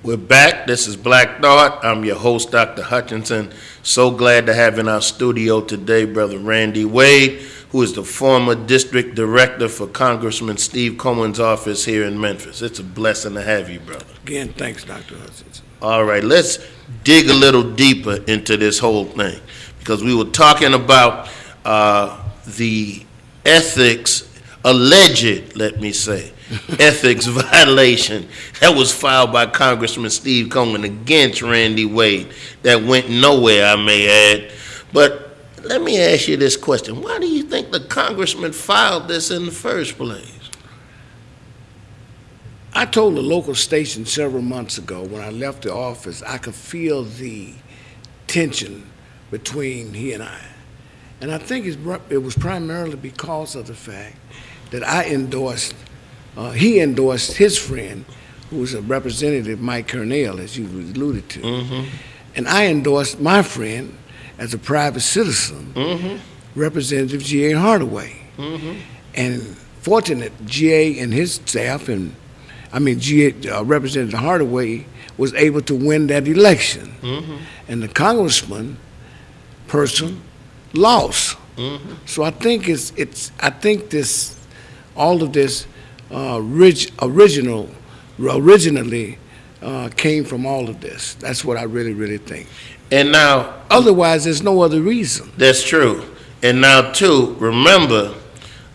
We're back. This is Black Thought. I'm your host, Dr. Hutchinson. So glad to have in our studio today Brother Randy Wade, who is the former district director for Congressman Steve Cohen's office here in Memphis. It's a blessing to have you, brother. Again, thanks, Dr. Hutchinson. All right, let's dig a little deeper into this whole thing, because we were talking about the alleged, let me say, ethics violation that was filed by Congressman Steve Cohen against Randy Wade that went nowhere, I may add. But let me ask you this question. Why do you think the congressman filed this in the first place? I told the local station several months ago when I left the office, I could feel the tension between he and I. And I think it was primarily because of the fact that he endorsed his friend, who was a representative, Mike Cornell, as you alluded to. Mm-hmm. And I endorsed my friend as a private citizen, mm-hmm. Representative G.A. Hardaway. Mm-hmm. And fortunate, G.A. and his staff, Representative Hardaway was able to win that election. Mm-hmm. And the congressman person lost. Mm-hmm. So I think all of this originally came from all of this. That's what I really, really think. And now, otherwise, there's no other reason. That's true. And now, too, remember,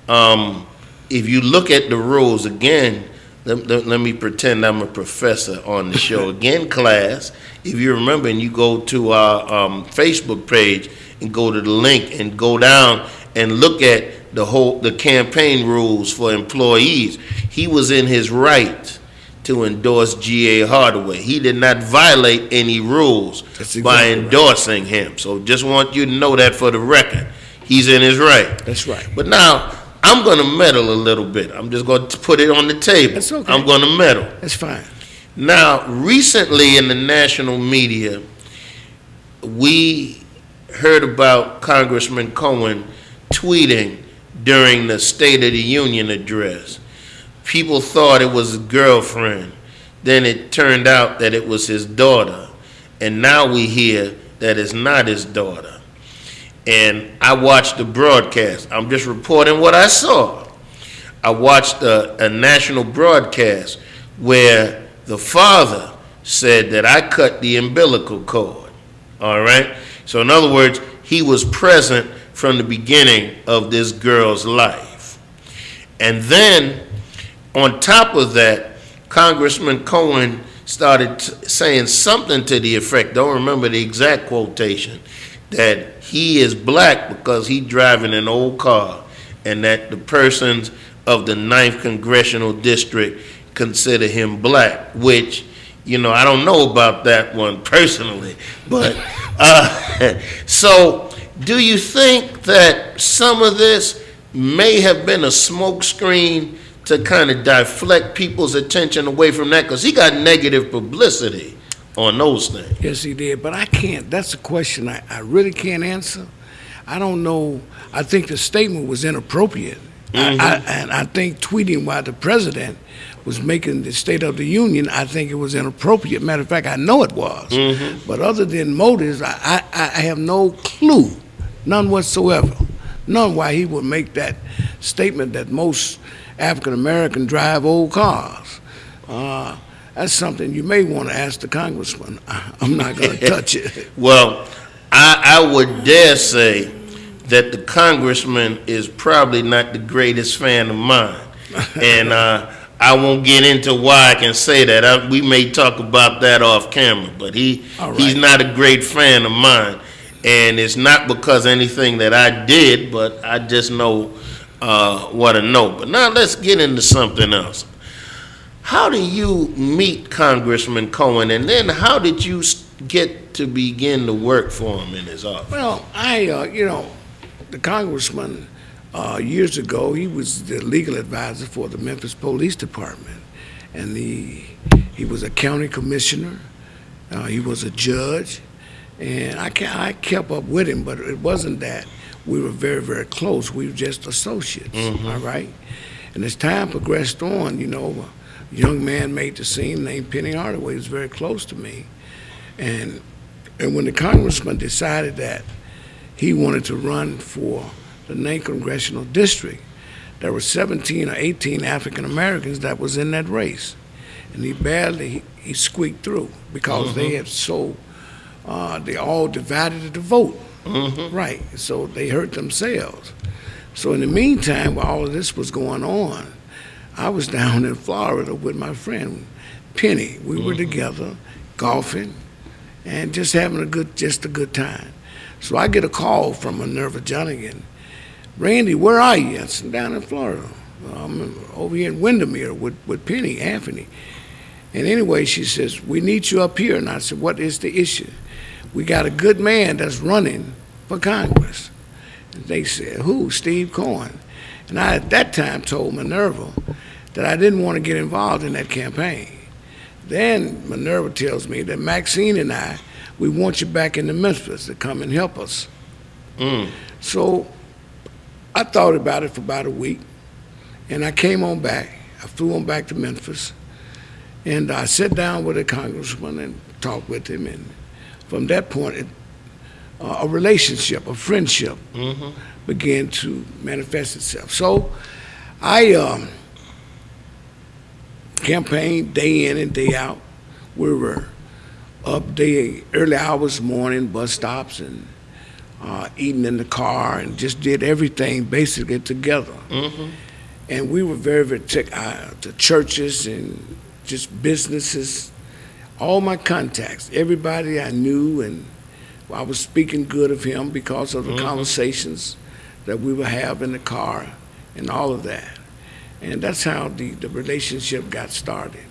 if you look at the rules again, let me pretend I'm a professor on the show again, class. If you remember, and you go to our Facebook page and go to the link and go down and look at the campaign rules for employees, he was in his right to endorse G.A. Hardaway. He did not violate any rules by endorsing him. So just want you to know that for the record. He's in his right. That's right. But now, I'm going to meddle a little bit. I'm just going to put it on the table. That's okay. I'm going to meddle. That's fine. Now, recently in the national media, we heard about Congressman Cohen tweeting during the State of the Union address. People thought it was his girlfriend. Then it turned out that it was his daughter. And now we hear that it's not his daughter. And I watched the broadcast. I'm just reporting what I saw. I watched a national broadcast where the father said that I cut the umbilical cord. All right? So in other words, he was present from the beginning of this girl's life. And then, on top of that, Congressman Cohen started saying something to the effect, don't remember the exact quotation, that he is black because he's driving an old car, and that the persons of the 9th Congressional District consider him black, which, I don't know about that one personally. But, so do you think that some of this may have been a smokescreen to kind of deflect people's attention away from that? Because he got negative publicity on those things. Yes, he did, but I can't. That's a question I really can't answer. I don't know. I think the statement was inappropriate. Mm-hmm. And I think tweeting while the president was making the State of the Union, I think it was inappropriate. Matter of fact, I know it was. Mm-hmm. But other than motives, I have no clue, none whatsoever, none why he would make that statement that most African Americans drive old cars. That's something you may want to ask the congressman. I'm not going to touch it. Well, I would dare say that the congressman is probably not the greatest fan of mine. And I won't get into why I can say that. We may talk about that off camera, but he's not a great fan of mine. And it's not because anything that I did, but I just know what I know. But now let's get into something else. How do you meet Congressman Cohen, and then how did you get to begin to work for him in his office? Well, the congressman, years ago, he was the legal advisor for the Memphis Police Department. And he was a county commissioner. He was a judge. And I kept up with him, but it wasn't that we were very, very close. We were just associates, Mm-hmm. all right? And as time progressed on, young man made the scene named Penny Hardaway. He was very close to me. And when the congressman decided that he wanted to run for the 9th Congressional District, there were 17 or 18 African Americans that was in that race. And he squeaked through because they had they all divided the vote. Right, so they hurt themselves. So in the meantime, while all of this was going on, I was down in Florida with my friend Penny. We were together golfing and just having a good time. So I get a call from Minerva Junnigan. Randy, where are you? I said, down in Florida. I'm over here in Windermere with Penny, Anthony. And anyway, she says, we need you up here. And I said, what is the issue? We got a good man that's running for Congress. And they said, who? Steve Cohen. And I, at that time, told Minerva that I didn't want to get involved in that campaign. Then Minerva tells me that Maxine and I, we want you back into Memphis to come and help us. So I thought about it for about a week, and I came on back. I flew on back to Memphis, and I sat down with a congressman and talked with him, and from that point, a relationship, a friendship began to manifest itself. So I campaigned day in and day out. We were up early hours morning, bus stops, and eating in the car, and just did everything basically together. And we were very to churches and just businesses, all my contacts, everybody I knew, and I was speaking good of him because of the conversations that we would have in the car and all of that. And that's how the relationship got started.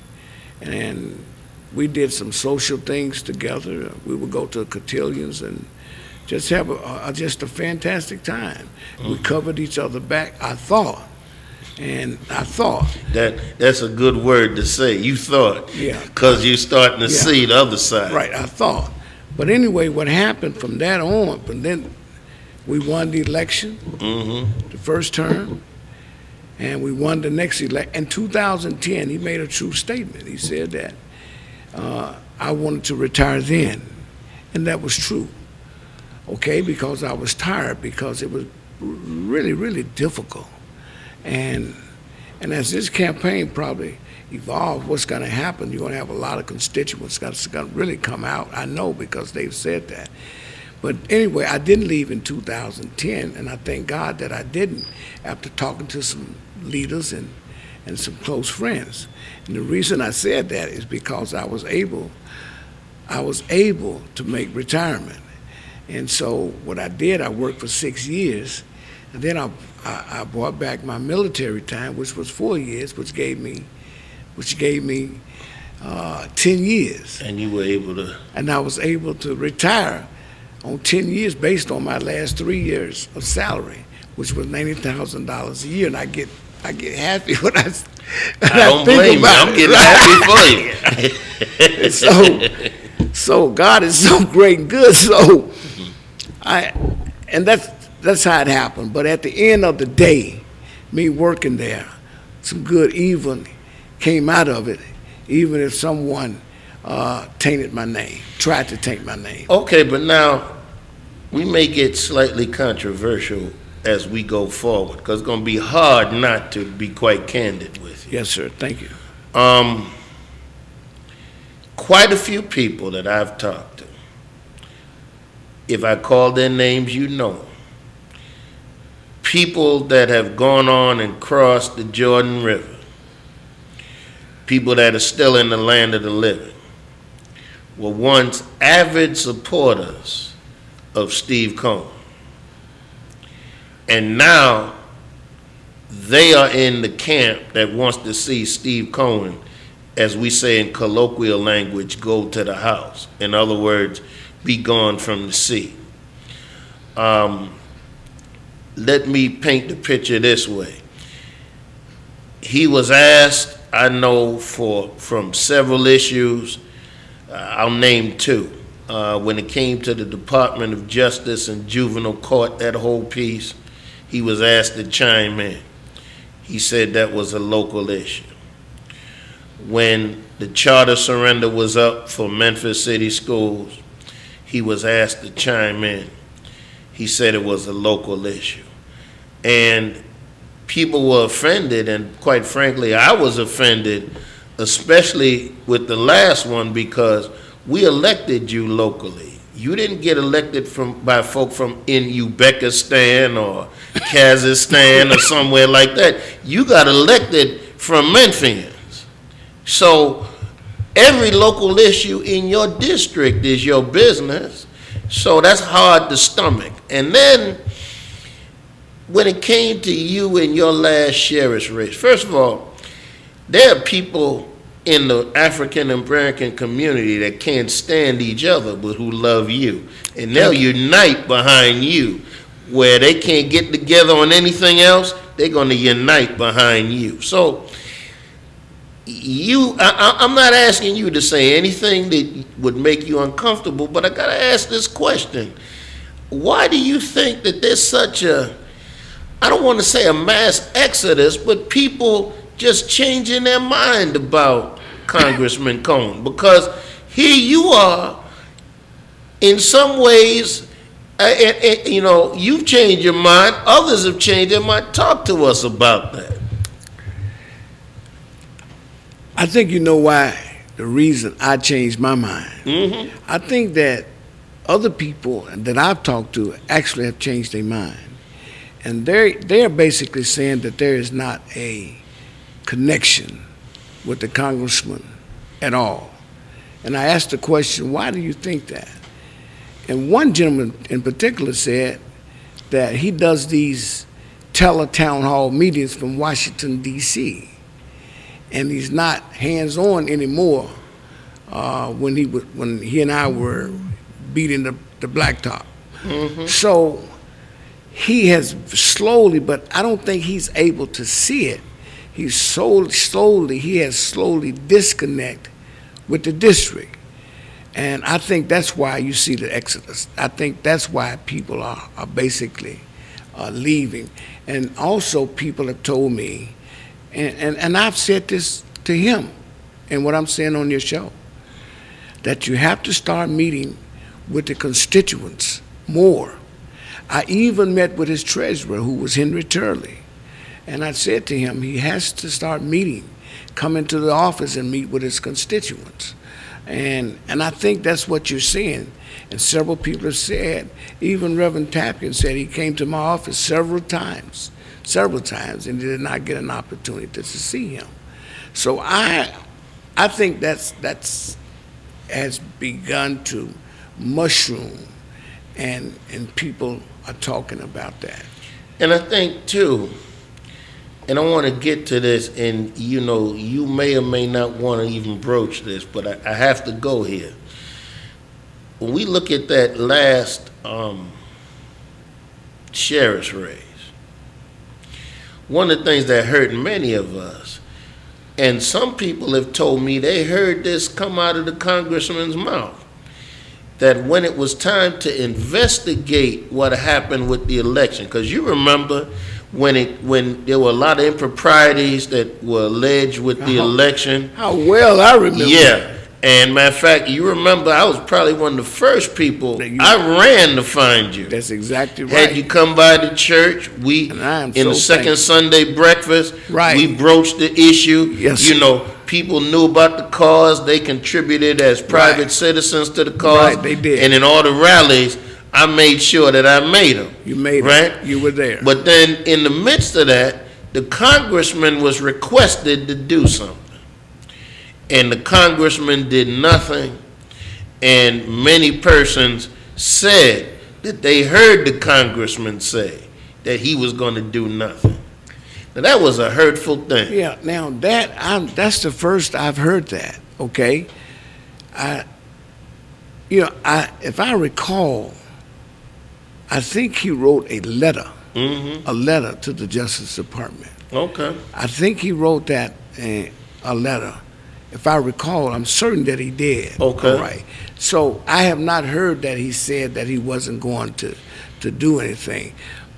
And we did some social things together. We would go to cotillions and just have just a fantastic time. We covered each other back, I thought. And I thought. That's a good word to say. You thought. Yeah. Because you're starting to see the other side. Right, I thought. But anyway, what happened from that on, but then we won the election, the first term, and we won the next election. In 2010, he made a true statement. He said that I wanted to retire then, and that was true, okay, because I was tired, because it was really, really difficult. And as this campaign probably evolves, what's going to happen, you're going to have a lot of constituents that's going to really come out. I know, because they've said that. But anyway, I didn't leave in 2010, and I thank God that I didn't, after talking to some leaders and some close friends. And the reason I said that is because I was able to make retirement. And so what I did, I worked for 6 years, and then I brought back my military time, which was 4 years, which gave me 10 years. And you were able to. And I was able to retire on 10 years based on my last 3 years of salary, which was $90,000 a year. And I get happy when I don't blame you. I'm getting happy for you. So God is so great and good. So that's how it happened. But at the end of the day, me working there, some good even came out of it, even if someone tainted my name, tried to taint my name. Okay, but now we may get slightly controversial as we go forward, because it's going to be hard not to be quite candid with you. Yes, sir. Thank you. Quite a few people that I've talked to, if I call their names, you know them. People that have gone on and crossed the Jordan River, people that are still in the land of the living, were once avid supporters of Steve Cohen. And now they are in the camp that wants to see Steve Cohen, as we say in colloquial language, go to the house. In other words, be gone from the sea. Let me paint the picture this way. He was asked, I know, from several issues. I'll name two. When it came to the Department of Justice and juvenile court, that whole piece, he was asked to chime in. He said that was a local issue. when the charter surrender was up for Memphis City Schools, he was asked to chime in. He said it was a local issue. And people were offended, and quite frankly, I was offended, especially with the last one, because we elected you locally. You didn't get elected by folk from in Uzbekistan or Kazakhstan or somewhere like that. You got elected from Memphians. So every local issue in your district is your business. So that's hard to stomach. And then when it came to you in your last sheriff's race, first of all, there are people in the African American community that can't stand each other but who love you. And they'll unite behind you. Where they can't get together on anything else, they're going to unite behind you. So I'm not asking you to say anything that would make you uncomfortable, but I got to ask this question. Why do you think that there's such a, I don't want to say a mass exodus, but people just changing their mind about Congressman Cohen? Because here you are, in some ways, you know, you've changed your mind, others have changed their mind. Talk to us about that. I think you know why, the reason I changed my mind. Mm-hmm. I think that other people that I've talked to actually have changed their mind. And they're basically saying that there is not a connection with the congressman at all. And I asked the question, why do you think that? And one gentleman in particular said that he does these tele-town hall meetings from Washington, D.C., and he's not hands-on anymore when he and I were beating the blacktop. Mm-hmm. So he has slowly, but I don't think he's able to see it. He has slowly disconnect with the district. And I think that's why you see the exodus. I think that's why people are basically leaving. And also people have told me, and I've said this to him, and what I'm saying on your show, that you have to start meeting with the constituents more. I even met with his treasurer, who was Henry Turley, and I said to him, he has to start meeting, come into the office and meet with his constituents. And I think that's what you're seeing. And several people have said, even Reverend Tapkin said he came to my office several times, and did not get an opportunity to see him. So I think that's has begun to mushroom, and people are talking about that. And I think too, and I want to get to this, and you know, you may or may not want to even broach this, but I have to go here. When we look at that last sheriff's race, one of the things that hurt many of us, and some people have told me they heard this come out of the congressman's mouth, that when it was time to investigate what happened with the election, because you remember when there were a lot of improprieties that were alleged with the election. How well I remember. Yeah. And matter of fact, you remember I was probably one of the first people I ran to find you. That's exactly right. Had you come by the church, we in the second Sunday breakfast, we broached the issue. Yes. You know, people knew about the cause. They contributed as private citizens to the cause. Right, they did. And in all the rallies, I made sure that I made them. You made right? them. You were there. But then in the midst of that, the congressman was requested to do something. And the congressman did nothing. And many persons said that they heard the congressman say that he was going to do nothing. Now, that was a hurtful thing. Yeah, now that's the first I've heard that, okay? If I recall, I think he wrote a letter, a letter to the Justice Department. Okay. I think he wrote that, a letter. If I recall, I'm certain that he did. Okay. All right. So I have not heard that he said that he wasn't going to do anything.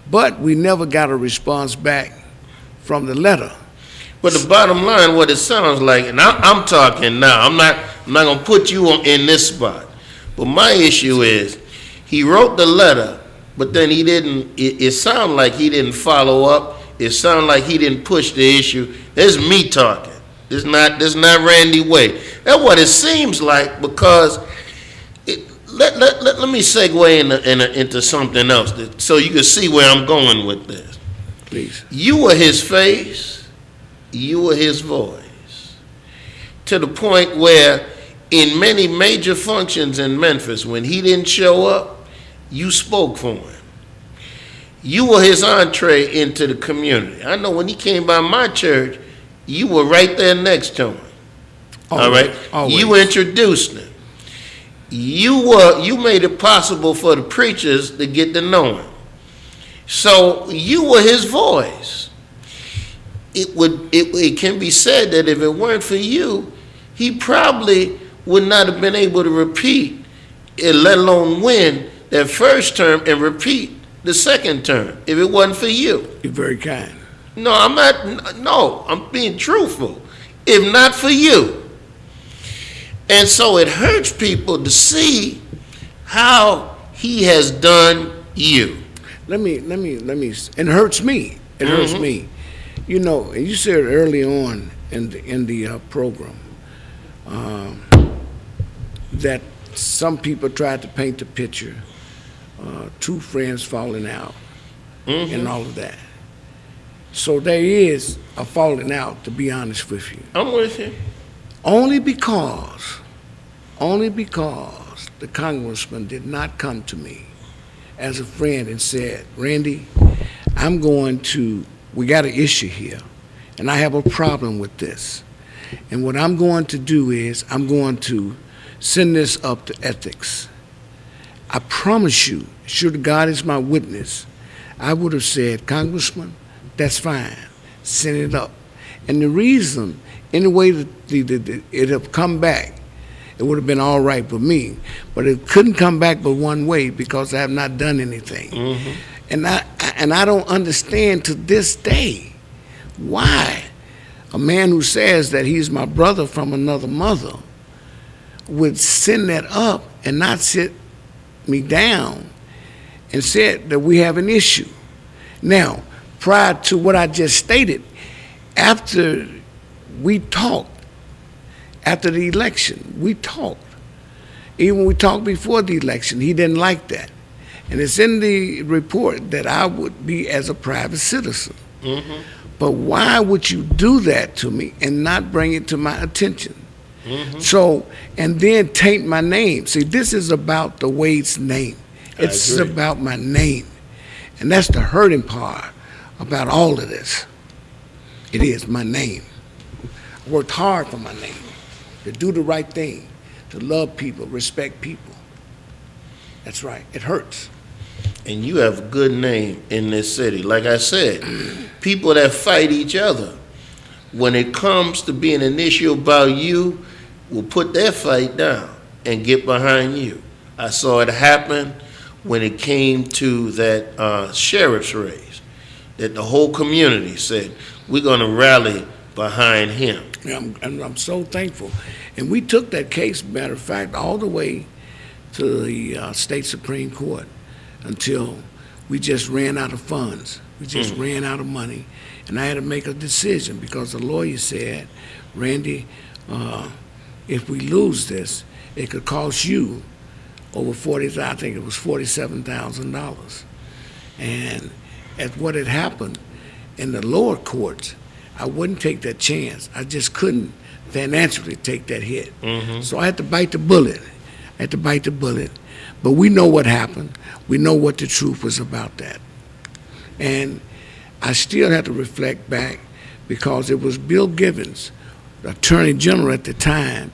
But we never got a response back from the letter. But the bottom line, what it sounds like, and I'm talking now. I'm not gonna put you in this spot. But my issue is, he wrote the letter, but then he didn't. It sounded like he didn't follow up. It sounded like he didn't push the issue. This is me talking. This is not Randy Way. That's what it seems like, because let me segue into something else so you can see where I'm going with this. Please. You were his face, you were his voice, to the point where in many major functions in Memphis, when he didn't show up, you spoke for him. You were his entree into the community. I know when he came by my church, you were right there next to him. All right? Always. You introduced him. You made it possible for the preachers to get to know him. So you were his voice. It can be said that if it weren't for you, he probably would not have been able to repeat, let alone win that first term and repeat the second term, if it wasn't for you. You're very kind. No, I'm not. No, I'm being truthful. If not for you. And so it hurts people to see how he has done you. Let me, it hurts me. It hurts me. You know, and you said early on in the program that some people tried to paint the picture, two friends falling out and all of that. So there is a falling out, to be honest with you. I'm with you. Only because the congressman did not come to me as a friend and said, Randy, we got an issue here, and I have a problem with this. And what I'm going to do is I'm going to send this up to ethics. I promise you, sure to God is my witness, I would have said, Congressman, that's fine, send it up. And the reason, in the way that it have come back, it would have been all right for me, but it couldn't come back but one way, because I have not done anything. And I don't understand to this day why a man who says that he's my brother from another mother would send that up and not sit me down and said that we have an issue. Now, prior to what I just stated, after we talked, after the election, we talked. Even when we talked before the election, he didn't like that. And it's in the report that I would be as a private citizen. But why would you do that to me and not bring it to my attention? So, and then taint my name. See, this is about the Wade's name. It's about my name. And that's the hurting part about all of this. It is my name. I worked hard for my name, to do the right thing, to love people, respect people. That's right. It hurts. And you have a good name in this city. Like I said, people that fight each other, when it comes to being an issue about you, will put their fight down and get behind you. I saw it happen when it came to that sheriff's race, that the whole community said, we're going to rally behind him. And I'm so thankful. And we took that case, matter of fact, all the way to the state Supreme Court until we just ran out of funds. We just ran out of money. And I had to make a decision because the lawyer said, Randy, if we lose this, it could cost you over I think it was $47,000. And at what had happened in the lower courts, I wouldn't take that chance. I just couldn't financially take that hit. So I had to bite the bullet. But we know what happened. We know what the truth was about that. And I still have to reflect back because it was Bill Givens, the Attorney General at the time,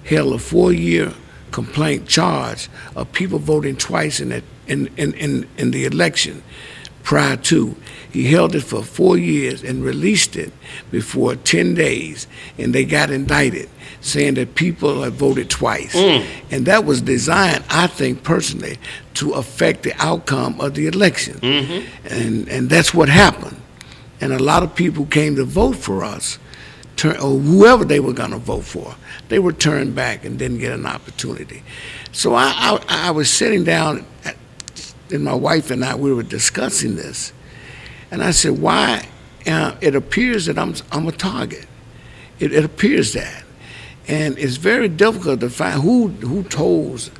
held a 4-year complaint charge of people voting twice in the election prior to. He held it for 4 years and released it before 10 days, and they got indicted, saying that people had voted twice. And that was designed, I think personally, to affect the outcome of the election. And that's what happened. and a lot of people who came to vote for us, or whoever they were going to vote for, they were turned back and didn't get an opportunity. So I was sitting down, and my wife and I, we were discussing this, and I said, why? It appears that I'm a target. It appears that. And it's very difficult to find who toes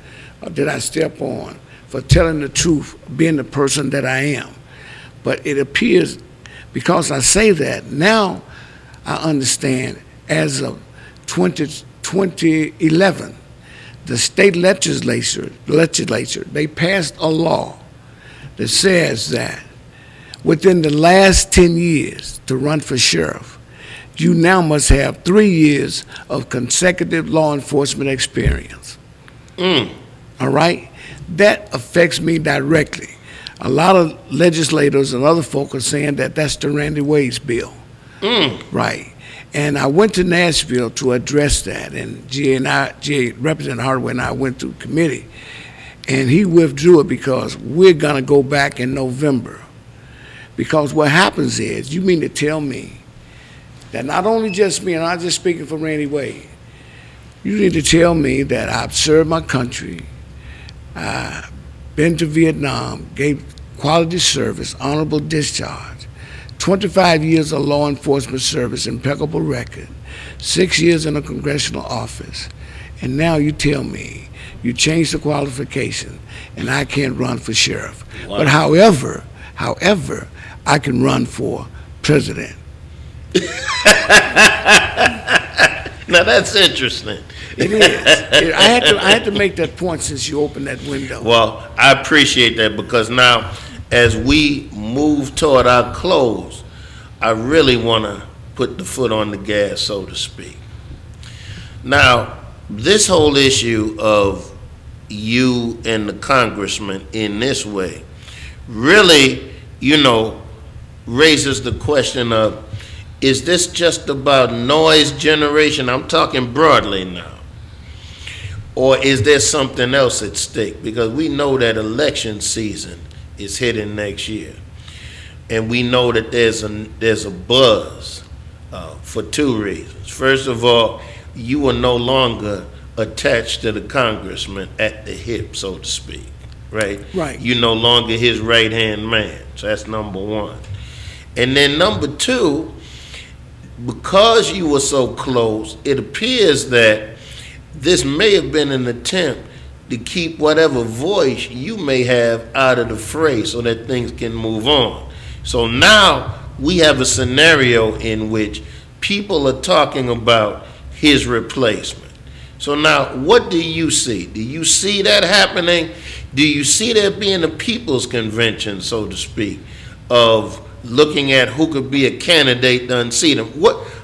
did I step on for telling the truth, being the person that I am. But it appears, because I say that, now I understand, as of 2011, the state legislature, they passed a law that says that within the last 10 years to run for sheriff, you now must have 3 years of consecutive law enforcement experience. All right? That affects me directly. A lot of legislators and other folk are saying that that's the Randy Wade's bill. Right. And I went to Nashville to address that, and Representative Hardaway and I went to committee, and he withdrew it because we're going to go back in November. Because what happens is, you mean to tell me that not only just me, and I'm just speaking for Randy Wade, you need to tell me that I've served my country, I've been to Vietnam, gave quality service, honorable discharge, 25 years of law enforcement service, impeccable record, 6 years in a congressional office, and now you tell me you changed the qualification and I can't run for sheriff. Wow. But however, I can run for president. Now that's interesting. It is. I had to make that point since you opened that window. Well, I appreciate that, because now, as we move toward our close, I really want to put the foot on the gas, so to speak. Now, this whole issue of you and the congressman in this way really, raises the question of, is this just about noise generation? I'm talking broadly now. Or is there something else at stake? Because we know that election season is hitting next year. And we know that there's a buzz for two reasons. First of all, you are no longer attached to the congressman at the hip, so to speak, right? Right. You're no longer his right-hand man. So that's number one. And then number two, because you were so close, it appears that this may have been an attempt to keep whatever voice you may have out of the fray so that things can move on. So now we have a scenario in which people are talking about his replacement. So now, what do you see? Do you see that happening? Do you see there being a people's convention, so to speak, of looking at who could be a candidate to unseat him?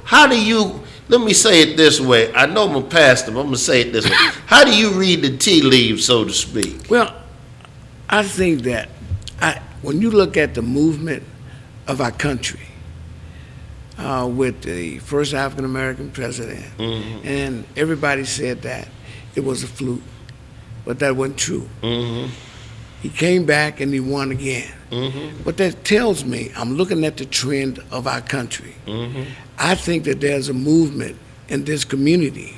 How do you, let me say it this way. I know I'm a pastor, but I'm going to say it this way. How do you read the tea leaves, so to speak? Well, I think that when you look at the movement of our country, with the first African-American president, and everybody said that it was a fluke, but that wasn't true. He came back and he won again. But that tells me, I'm looking at the trend of our country. I think that there's a movement in this community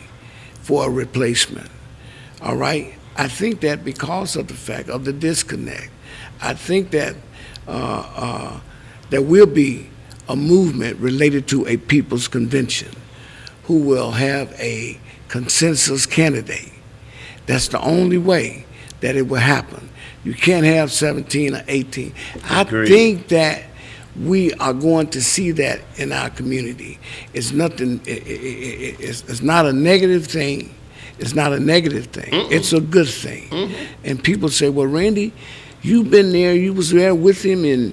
for a replacement, all right? I think that because of the fact of the disconnect, I think that there will be a movement related to a people's convention who will have a consensus candidate. That's the only way that it will happen. You can't have 17 or 18. Agreed. I think that we are going to see that in our community. It's nothing. It's not a negative thing. It's not a negative thing. It's a good thing. And people say, "Well, Randy, you've been there. You was there with him, and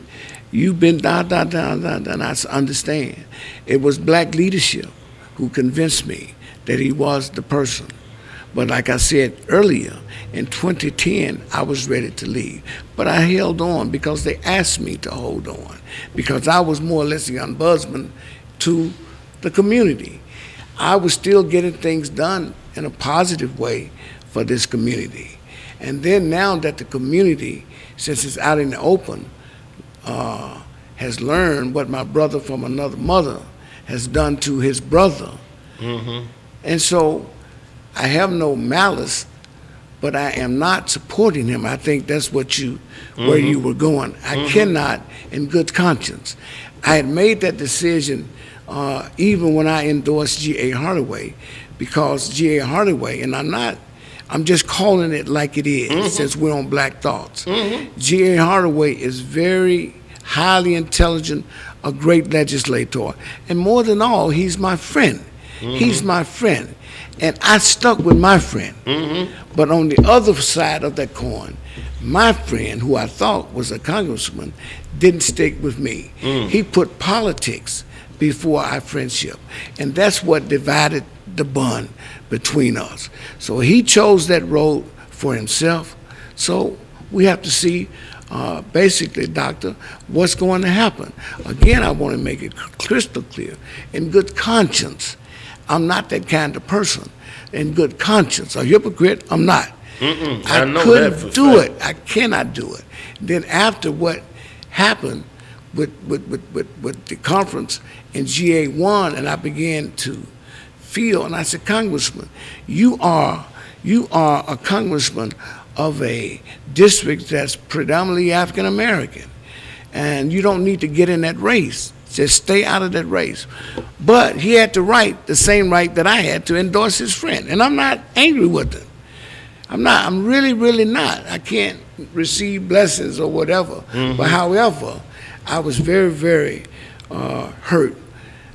you've been da da da da da." And I understand. It was black leadership who convinced me that he was the person. But like I said earlier, in 2010, I was ready to leave. But I held on because they asked me to hold on, because I was more or less the ombudsman to the community. I was still getting things done in a positive way for this community. And then now that the community, since it's out in the open, has learned what my brother from another mother has done to his brother. And so I have no malice, but I am not supporting him. I think that's what where you were going. I cannot, in good conscience. I had made that decision even when I endorsed G.A. Hardaway, because G.A. Hardaway, and I'm just calling it like it is, since we're on Black Thoughts. G.A. Hardaway is very highly intelligent, a great legislator, and more than all, he's my friend. He's my friend, and I stuck with my friend. But on the other side of that coin, my friend, who I thought was a congressman, didn't stick with me. He put politics before our friendship, and that's what divided the bond between us. So he chose that road for himself. So we have to see, basically, Doctor, what's going to happen. Again, I want to make it crystal clear, in good conscience, I'm not that kind of person. In good conscience, a hypocrite, I'm not. I couldn't do it. I cannot do it. Then after what happened with the conference in GA won, and I began to feel, and I said, Congressman, you are a congressman of a district that's predominantly African American, and you don't need to get in that race. Just stay out of that race. But he had the right, the same right that I had, to endorse his friend, and I'm not angry with him. I'm really, really not. I can't receive blessings or whatever. But however, I was very, very hurt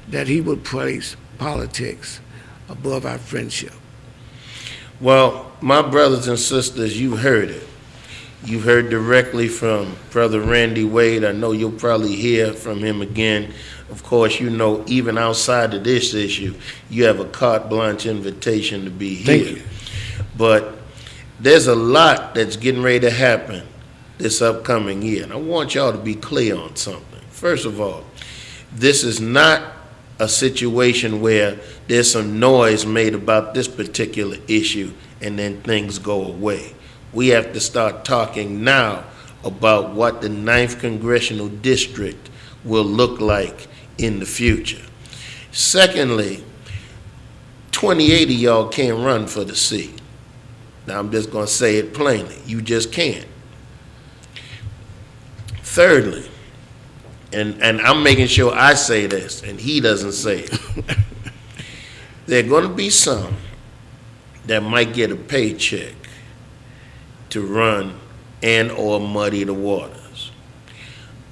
that he would place politics above our friendship. Well, my brothers and sisters, you've heard it. You've heard directly from Brother Randy Wade. I know you'll probably hear from him again. Of course, you know, even outside of this issue, you have a carte blanche invitation to be here. Thank you. But there's a lot that's getting ready to happen this upcoming year. And I want y'all to be clear on something. First of all, this is not a situation where there's some noise made about this particular issue and then things go away. We have to start talking now about what the 9th Congressional District will look like in the future. Secondly, 28 of y'all can't run for the seat. Now, I'm just going to say it plainly. You just can't. Thirdly, and I'm making sure I say this and he doesn't say it, there are going to be some that might get a paycheck to run and or muddy the waters.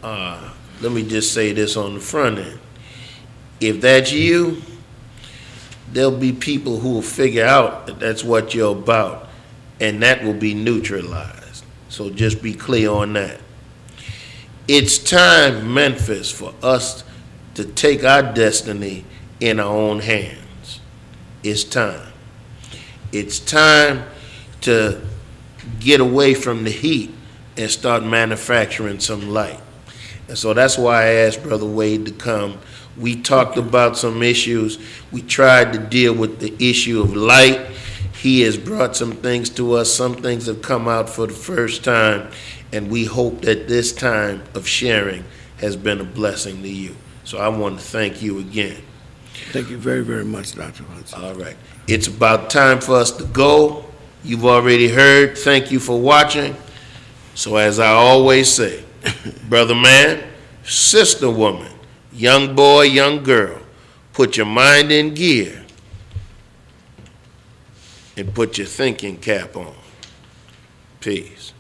Let me just say this on the front end. If that's you, there'll be people who will figure out that that's what you're about, and that will be neutralized. So just be clear on that. It's time, Memphis, for us to take our destiny in our own hands. It's time. It's time to get away from the heat and start manufacturing some light. And so that's why I asked Brother Wade to come. We talked about some issues. We tried to deal with the issue of light. He has brought some things to us. Some things have come out for the first time, and we hope that this time of sharing has been a blessing to you. So I want to thank you again. Thank you very, very much, Dr. Hudson. All right. It's about time for us to go. You've already heard. Thank you for watching. So as I always say, brother man, sister woman, young boy, young girl, put your mind in gear and put your thinking cap on. Peace.